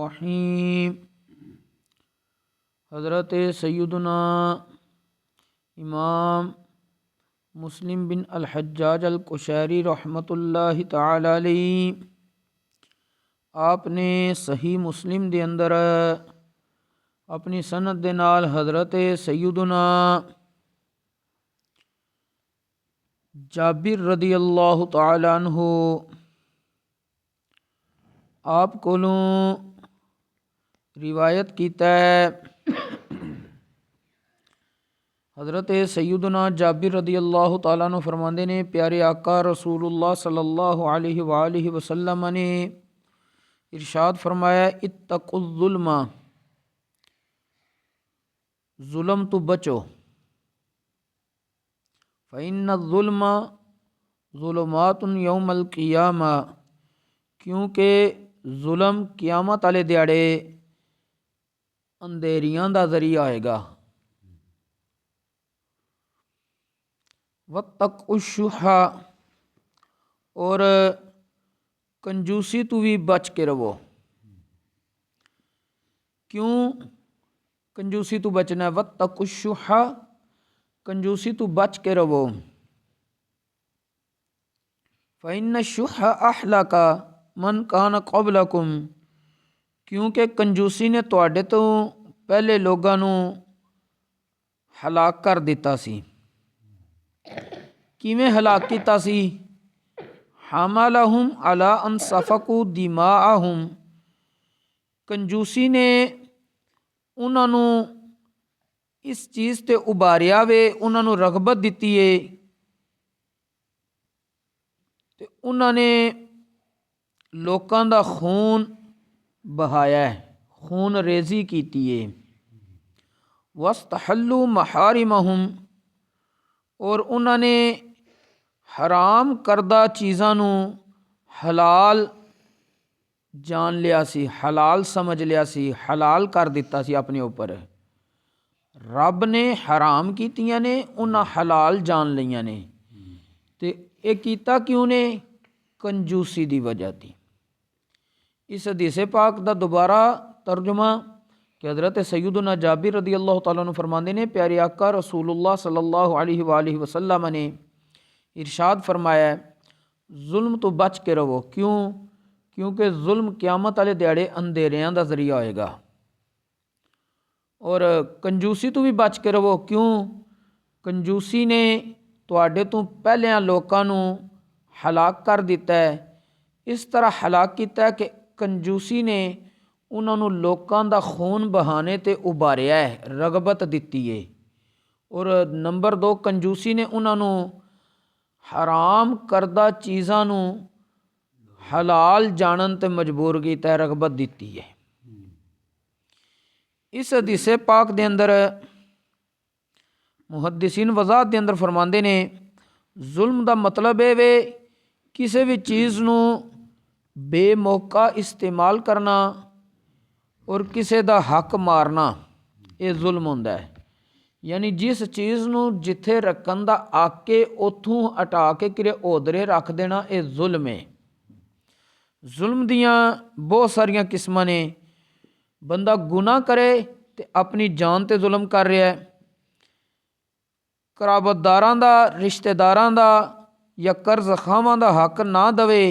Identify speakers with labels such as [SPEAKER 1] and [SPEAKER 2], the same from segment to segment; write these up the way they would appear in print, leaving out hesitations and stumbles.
[SPEAKER 1] रहीम। हज़रत सैयदना इमाम मुस्लिम बिन अल हज्जाज अल कुशैरी रहमतुल्लाहि तआला अलैहि आपने सही मुस्लिम दे अंदर अपनी सनद दे नाल हज़रत सैयदना जाबिर रदी अल्लाह तआला अन्हु आप कोलों रिवायत कीता है। हज़रत सैयदना जाबिर रदी अल्लाह तआला अन्हु फरमाते ने, प्यारे आका रसूलुल्लाह सल्लल्लाहु अलैहि वसल्लम ने इरशाद फरमाया, इत्तकुज़्ज़ुल्मा, जुल्म तो बचो, फ़इन्नज़्ज़ुल्मा ज़ुलुमातुन यौमल क़ियामा, क्योंकि जुल्म क़यामत वाले दिहाड़े अंधेरियां दा ज़रिया होएगा। वत्तक़ुश्शुहा, और कंजूसी तो भी बच के रहो। क्यों कंजूसी तो बचना है? वत्तक़ुश्शुहा, कंजूसी तो बच के रहो। फ़इन्न शुहा अहलका मन कान क़ब्लकुम, क्योंकि कंजूसी ने तुहाडे तो पहले लोगां नूं हलाक कर दिता सी। किवें हलाक कीता सी? हमालहुम अला अन सफकू दिमाअहुम, कंजूसी ने उन्हां नूं इस चीज़ ते उभारिया वे, उन्हां नूं रगबत दिती है ते उन्हां ने लोकां दा खून बहाया है, खून रेजी कीती है। वस्तहल्लु महारिमहुम, और उन्हां ने हराम करदा चीज़ां नूं हलाल जान लिया सी, हलाल समझ लिया सी, हलाल कर दिता सी अपने ऊपर। रब ने हराम कीतियां ने, उन्हां हलाल जान लईयां ने। ते ये कीता क्यों ने? कंजूसी दी वजह थी। इस हदीस पाक दा दोबारा तर्जुमा कि हज़रत सैयदना जाबिर रदी अल्लाह तआला अन्हु फरमाते ने, प्यारे आका रसूलुल्लाह सल्लल्लाहु अलैहि वसल्लम ने इरशाद फरमाया, जुल्म तो बच के रहो। क्यों? क्योंकि जुल्म क़यामत वाले दिहाड़े अंधेरियां दा ज़रिया होएगा। और कंजूसी तो भी बच के रहो। क्यों? कंजूसी ने तुहाडे तो पहलियां लोकां नूं हलाक कर दिता है। इस तरह हलाक कीता है कि कंजूसी ने उन्हां नूं लोकां दा खून बहाने ते उभारिया है, रगबत दिती है। और नंबर 2, कंजूसी ने उन्हां नूं हराम करदा चीज़ां नूं हलाल जानन ते मजबूर कीता है, रगबत दिती है। इस हदीस पाक दे अंदर मुहद्दिसीन वज़ाहत दे अंदर फरमांदे ने, जुल्म दा मतलब है वे किसी भी चीज़ नूं बेमौका इस्तेमाल करना और किसी दा हक मारना, ये जुल्म होंदा है। यानी जिस चीज़ नूं जिथे रखन दा आके उथों हटा के किरे ओदरे रख देना, ये जुल्म है। जुल्म दियां बहुत सारियां किस्मां ने। बंदा गुनाह करे ते अपनी जान ते जुल्म कर रहा है। कराबतदारां दा, रिश्तेदारां दा या कर्ज खावां दा हक ना दवे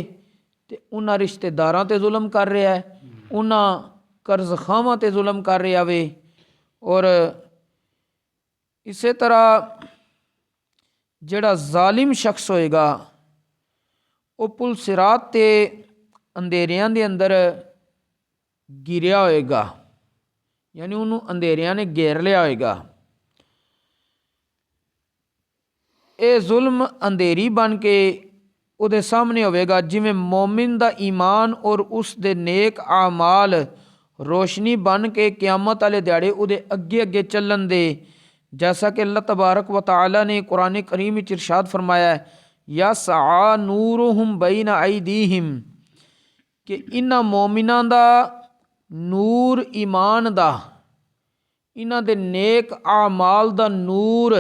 [SPEAKER 1] ते उन्हां रिश्तेदारां ते जुल्म कर रहा है, उन्हां कर्ज खावां ते जुल्म कर रहा वे। और इसे तरह जिहड़ा जालिम शख्स होएगा वो पुल सिरात ते अंधेरियां दे अंदर गिरिया होएगा, यानी उन्होंने अंधेरियां ने घेर लिया होएगा। ये जुल्म अंधेरी बन के उहदे सामने होवेगा, जिवें मोमिन दा ईमान और उस दे नेक आमाल रोशनी बन के क़यामत वाले दिहाड़े उहदे अगे अगे चलन दे। जैसा कि अल्लाह तबारक व तआला ने कुरान करीम में इरशाद फरमाया है, यसआ नूरुहुम बैना अयदीहिम, कि इन्हां मोमिनां दा नूर ईमान दा, इन्हां दे नेक आमाल दा नूर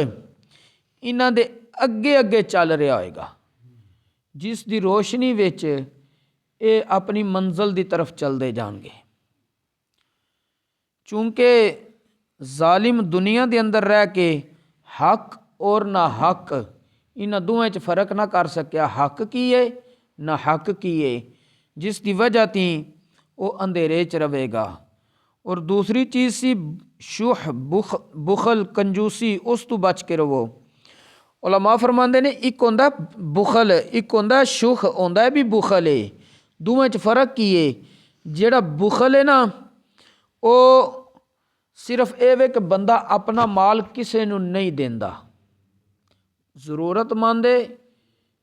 [SPEAKER 1] इन्हां दे अगे अगे चल रहा होएगा, जिस दी रोशनी विच ये अपनी मंजिल दी तरफ चलते जाएंगे। चूँकि जालिम दुनिया के अंदर रह के हक और ना हक इन्हां दोवें च फर्क ना कर सकिया, हक की है ना हक की है, जिसकी वजह ती वो अंधेरे च रहेगा। और दूसरी चीज़ सी शुह बुखल कंजूसी, उस तो बच के रवो। उलमा फरमाते ने एक होंदा बुखल, एक होंदा शुह, होंदा भी बुखल है, दोवें च फर्क की है। जेड़ा बुखल है ना वो सिर्फ ये वे कि बंदा अपना माल किसी नूं नहीं देंदा, जरूरतमंद है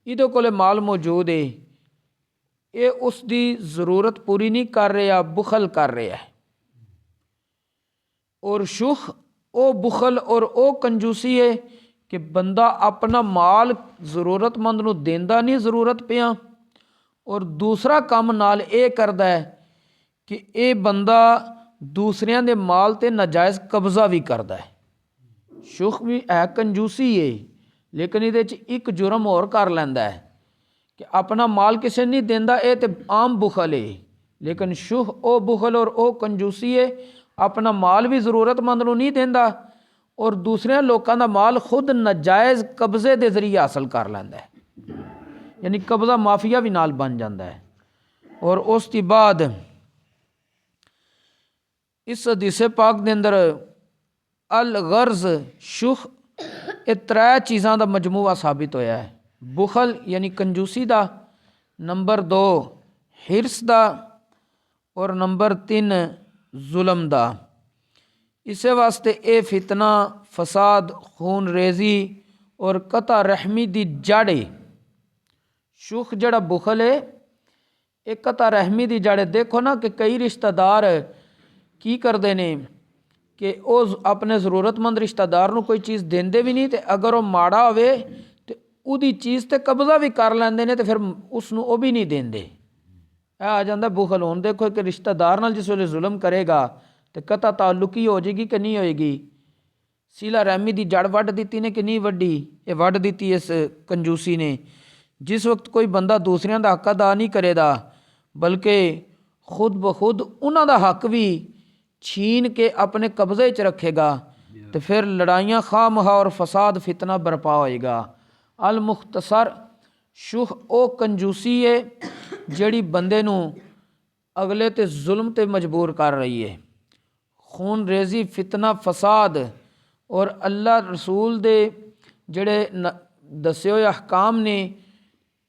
[SPEAKER 1] इहदे कोले माल मौजूद है, ये उसकी ज़रूरत पूरी नहीं कर रहा, बुखल कर रहा है। और शुह ओ बुखल और ओ कंजूसी है कि बंदा अपना माल ज़रूरतमंद नूं देंदा नहीं ज़रूरत पिया, और दूसरा काम नाल ये करदा है कि ये बंदा दूसरियां दे माल ते नाजायज़ कब्ज़ा भी करदा है। शुह भी है कंजूसी है, लेकिन इहदे च एक जुर्म होर कर लैंदा है कि अपना माल किसी नहीं देंदा, ये तो आम बुखल है। लेकिन शुह ओ बुखल और ओ कंजूसी है, अपना माल भी ज़रूरतमंद नूं नहीं देंदा और दूसरे लोगों का माल खुद नाजायज़ कब्ज़े के जरिए हासिल कर लैंदा है, यानी कब्ज़ा माफिया भी नाल बन जाता है। और उसके बाद इस हदीस पाक के अंदर अल गर्ज़ शुह ये त्रै चीज़ों का मजमूआ साबित होया है। बुखल यानी कंजूसी का, नंबर 2 हिरस का, और नंबर 3 जुल्म का। इस वास्ते ये फितना, फसाद, खून रेजी और कता रहमी की जड़ है। शुह जड़ा बुखल है ये कता रहमी की जड़ है। देखो ना कि कई रिश्तेदार की करते हैं कि वो अपने ज़रूरतमंद रिश्तेदार को कोई चीज़ देंदे भी नहीं, तो अगर वो माड़ा होवे तो उदी चीज़ ते कब्ज़ा भी कर लेंदे ने, तो फिर उसनों वो भी नहीं देंदे। आ जाता बुखल। हुण देखो कि रिश्तेदार नाल जिस वेले जुल्म करेगा तो कता ताल्लुकी हो जाएगी कि नहीं होएगी। सीला रहमी की जड़ वढ़ दी ने कि नहीं वड्डी, ये वढ़ दी इस कंजूसी ने। जिस वक्त कोई बंदा दूसरियां दा हक अदा नहीं करेगा बल्कि खुद ब खुद उन्हां दा हक भी छीन के अपने कब्जे च रखेगा, तो फिर लड़ाइयाँ खामखा और फसाद फितना बरपा होएगा। अल मुख्तसर शुह ओ कंजूसी है जड़ी बंदे नूं अगले ते जुल्म ते मजबूर कर रही है। खून रेजी, फितना, फसाद और अल्लाह रसूल दे जड़े दसे हुए अहकाम ने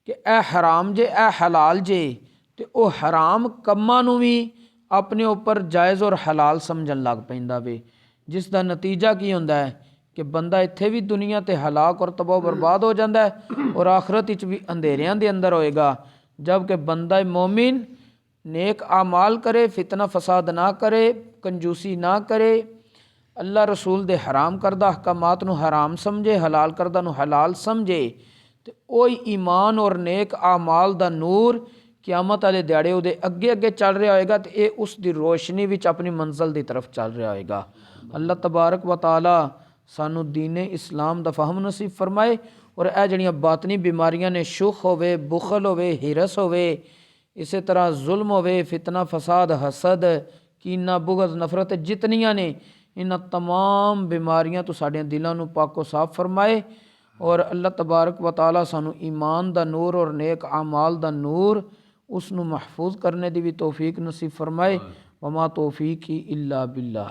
[SPEAKER 1] कि ए हराम जे ए हलाल जे, तो वह हराम कम्मां नूं भी अपने उपर जायज़ और हलाल समझन लग पैंदा वे, जिसका नतीजा की होंदा है कि बंदा इत्थे भी दुनिया ते हलाक और तबाह बर्बाद हो जाता है और आखरत विच भी अंधेरियां दे अंदर होएगा। जबकि बंदा मोमिन नेक आमाल करे, फितना फसाद ना करे, कंजूसी ना करे, अल्लाह रसूल दे हराम करदा अहकामात नूं हराम समझे, हलाल करदा नूं हलाल समझे, तो वही ईमान और नेक आमाल दा नूर क़यामत वाले दिहाड़े उहदे अगे अगे चल रहा होएगा, तो ये उसकी रोशनी विच अपनी मंजिल की तरफ चल रहा होएगा। अल्लाह तबारक व तआला सानू दीन इस्लाम दा फहम नसीब फरमाए और यह जड़ियाँ बातनी बीमारियां ने, शुख होवे, बुखल होवे, हिरस होवे, इस तरह जुल्म होवे, फितना फसाद, हसद, कीना, बुगज, नफरत, जितनियाँ ने, इन तमाम बीमारियां तो साढ़े दिलों नूं पाको साफ फरमाए और अल्लाह तबारक व तआला सानू ईमान दा नूर और नेक आमाल दा नूर उसनू महफूज करने की भी तौफीक नसीब फरमाए। वमा तौफीक ही इल्ला बिल्लाह।